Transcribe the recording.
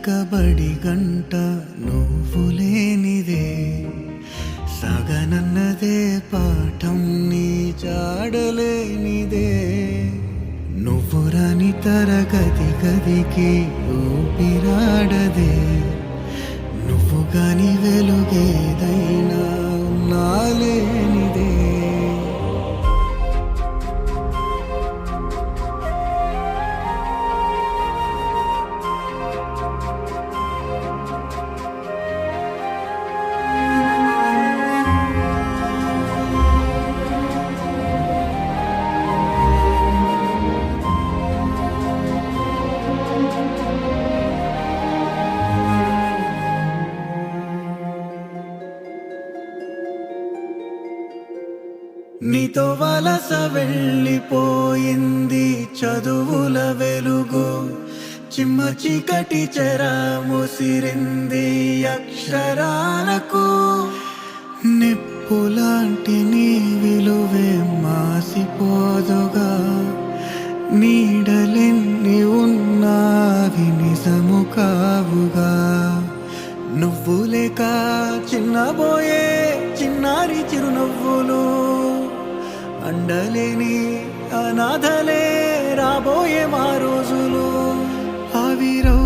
కబడి గంట నువ్వు లేనిదే సగనన్నదే పాఠం నీ జాడలేనిదే నువ్వు రాని తరగతి గదికి ఊపిరాడదే నువ్వు గాని వెలుగేదైనా నాలేనిదే నీతో వలస వెళ్ళిపోయింది చదువుల వెలుగు చిమ్మ చీకటి చెర ముసిరింది అక్షరాలకు నిప్పులాంటి నీ విలువే మాసిపోదుగా నీడలెన్ని ఉన్నావి నిజము కావుగా నువ్వు లేక చిన్నబోయే చిన్నారి చిరునవ్వులు అండలేని అనాథలే రాబోయే మా రోజులు ఆవిరో